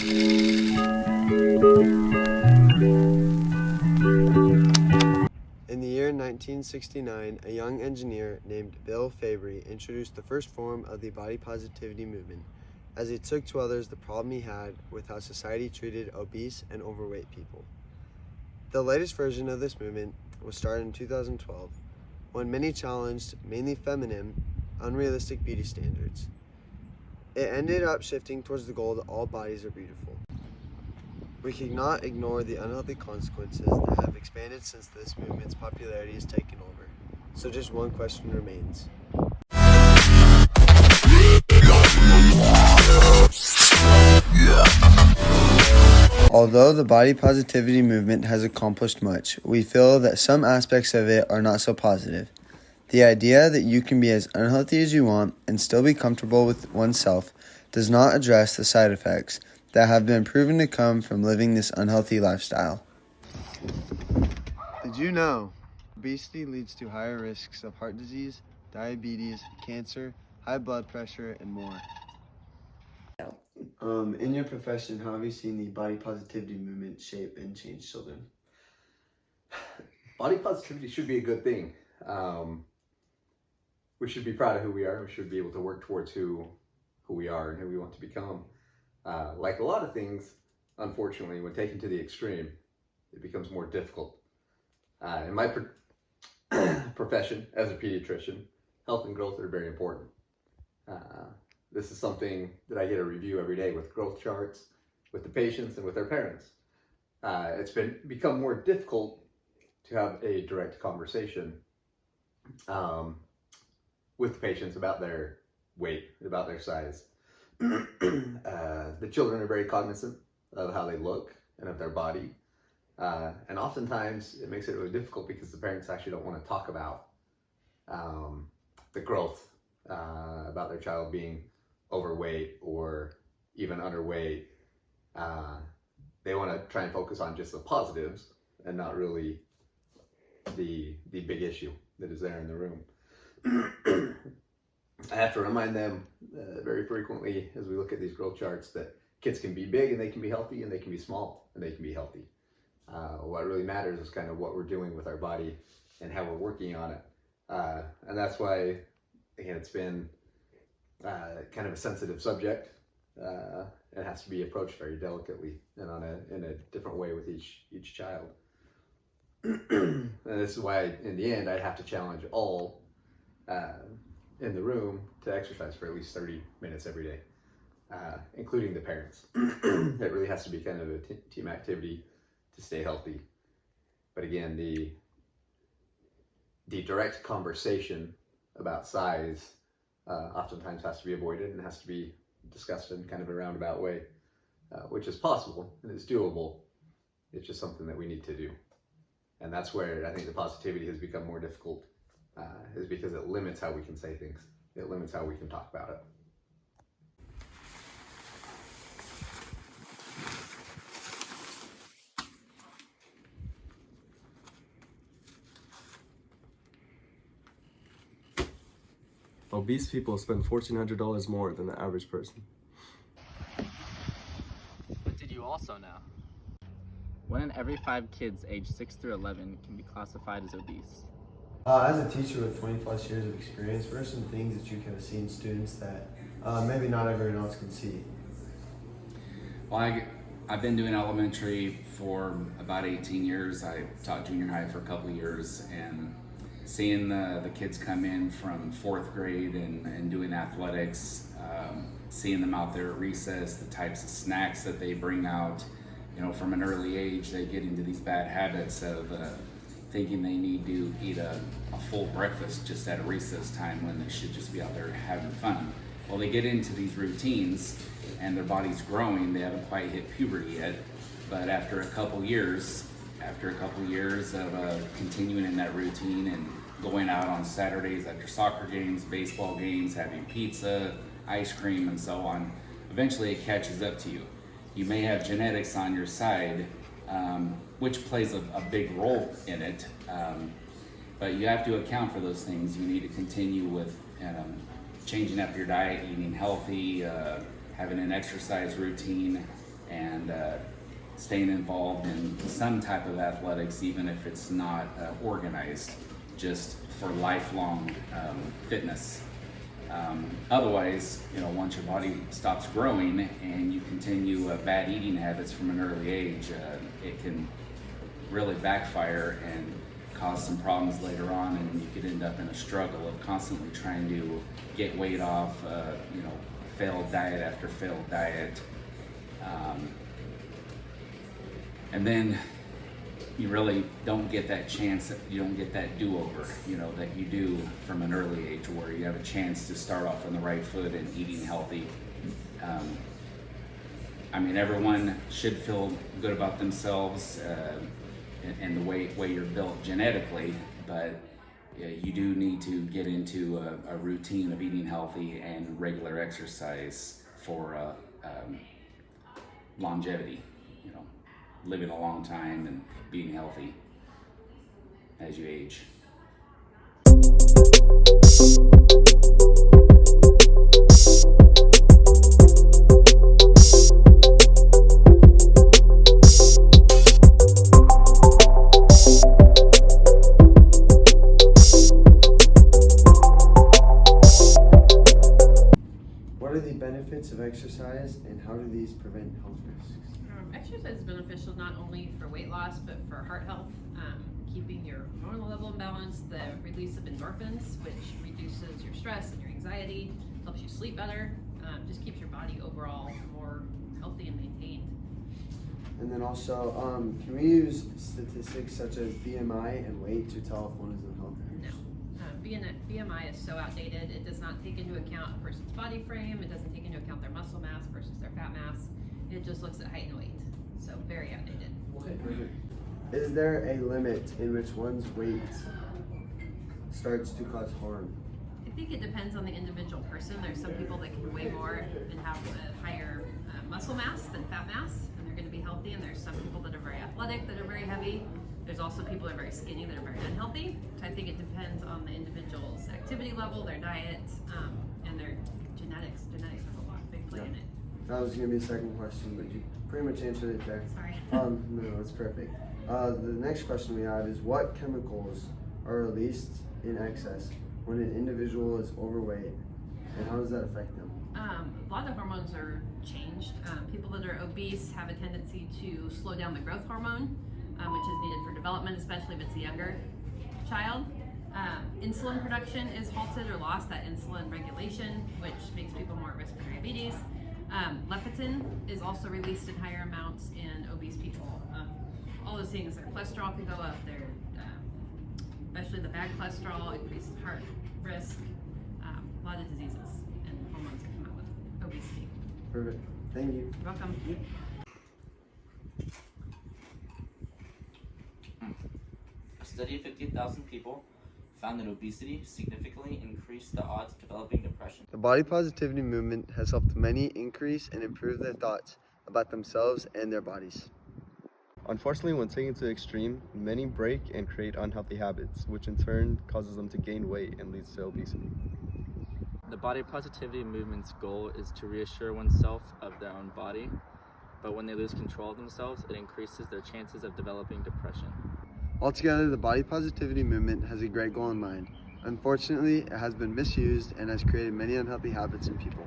In the year 1969, a young engineer named Bill Fabry introduced the first form of the body positivity movement, as he took to others the problem he had with how society treated obese and overweight people. The latest version of this movement was started in 2012, when many challenged mainly feminine, unrealistic beauty standards. It ended up shifting towards the goal that all bodies are beautiful. We cannot ignore the unhealthy consequences that have expanded since this movement's popularity has taken over. So just one question remains. Although the body positivity movement has accomplished much, we feel that some aspects of it are not so positive. The idea that you can be as unhealthy as you want and still be comfortable with oneself does not address the side effects that have been proven to come from living this unhealthy lifestyle. Did you know obesity leads to higher risks of heart disease, diabetes, cancer, high blood pressure, and more? In your profession, how have you seen the body positivity movement shape and change children? Body positivity should be a good thing. We should be proud of who we are. We should be able to work towards who we are and who we want to become. Like a lot of things, unfortunately, when taken to the extreme, it becomes more difficult. In my profession as a pediatrician, health and growth are very important. This is something that I get to review every day with growth charts, with the patients and with their parents. It's become more difficult to have a direct conversation with the patients about their weight, about their size. The children are very cognizant of how they look and of their body. And oftentimes it makes it really difficult because the parents actually don't want to talk about the growth, about their child being overweight or even underweight. They want to try and focus on just the positives and not really the big issue that is there in the room. I have to remind them very frequently as we look at these growth charts that kids can be big and they can be healthy, and they can be small and they can be healthy. What really matters is kind of what we're doing with our body and how we're working on it. And that's why, again, it's been kind of a sensitive subject. It has to be approached very delicately and in a different way with each child. And this is why, in the end, I have to challenge all in the room to exercise for at least 30 minutes every day, including the parents. It really has to be kind of a team activity to stay healthy. But again, the direct conversation about size oftentimes has to be avoided and has to be discussed in kind of a roundabout way, which is possible and is doable. It's just something that we need to do. And that's where I think the positivity has become more difficult, is because it limits how we can say things. It limits how we can talk about it. Obese people spend $1,400 more than the average person. But did you also know? 1 in every 5 kids aged 6 through 11 can be classified as obese. As a teacher with 20 plus years of experience, what are some things that you have seen students that maybe not everyone else can see? Well, I've been doing elementary for about 18 years. I taught junior high for a couple of years, and seeing the kids come in from 4th grade and doing athletics, seeing them out there at recess, the types of snacks that they bring out, from an early age, they get into these bad habits of thinking they need to eat a full breakfast just at a recess time when they should just be out there having fun. Well, they get into these routines and their body's growing. They haven't quite hit puberty yet, but after a couple years of continuing in that routine and going out on Saturdays after soccer games, baseball games, having pizza, ice cream, and so on, eventually it catches up to you. You may have genetics on your side, which plays a big role in it, but you have to account for those things. You need to continue with changing up your diet, eating healthy, having an exercise routine, and staying involved in some type of athletics, even if it's not organized, just for lifelong fitness. Otherwise, once your body stops growing and you continue bad eating habits from an early age, it can really backfire and cause some problems later on, and you could end up in a struggle of constantly trying to get weight off, failed diet after failed diet. And then you really don't get that chance, you don't get that do-over, that you do from an early age, where you have a chance to start off on the right foot and eating healthy. Everyone should feel good about themselves and the way you're built genetically, but you do need to get into a routine of eating healthy and regular exercise for longevity, living a long time and being healthy as you age. What are the benefits of exercise and how do these prevent health risks? Exercise is beneficial not only for weight loss but for heart health, keeping your hormonal level in balance, the release of endorphins, which reduces your stress and your anxiety, helps you sleep better, just keeps your body overall more healthy and maintained. And then also, can we use statistics such as BMI and weight to tell if one is unhealthy? No. BMI is so outdated. It does not take into account a person's body frame. It doesn't take into account their muscle mass versus their fat mass. It just looks at height and weight. So very outdated. Is there a limit in which one's weight starts to cause harm? I think it depends on the individual person. There's some people that can weigh more and have a higher muscle mass than fat mass, and they're going to be healthy. And there's some people that are very athletic that are very heavy. There's also people that are very skinny that are very unhealthy. So I think it depends on the individual's activity level, their diet, and their genetics. Genetics have a lot, big play in it. That was going to be a second question, but you pretty much answered it there. Sorry. No, it's perfect. The next question we have is what chemicals are released in excess when an individual is overweight, and how does that affect them? A lot of the hormones are changed. People that are obese have a tendency to slow down the growth hormone, which is needed for development, especially if it's a younger child. Insulin production is halted or lost, that insulin regulation, which makes people more at risk for diabetes. Leptin is also released in higher amounts in obese people. All those things, their cholesterol can go up, especially the bad cholesterol, increased heart risk, a lot of diseases and hormones that come out with obesity. Perfect. Thank you. You're welcome. A study of 50,000 people found that obesity significantly increased the odds of developing depression. The body positivity movement has helped many increase and improve their thoughts about themselves and their bodies. Unfortunately, when taken to the extreme, many break and create unhealthy habits, which in turn causes them to gain weight and leads to obesity. The body positivity movement's goal is to reassure oneself of their own body, but when they lose control of themselves, it increases their chances of developing depression. Altogether, the body positivity movement has a great goal in mind. Unfortunately, it has been misused and has created many unhealthy habits in people.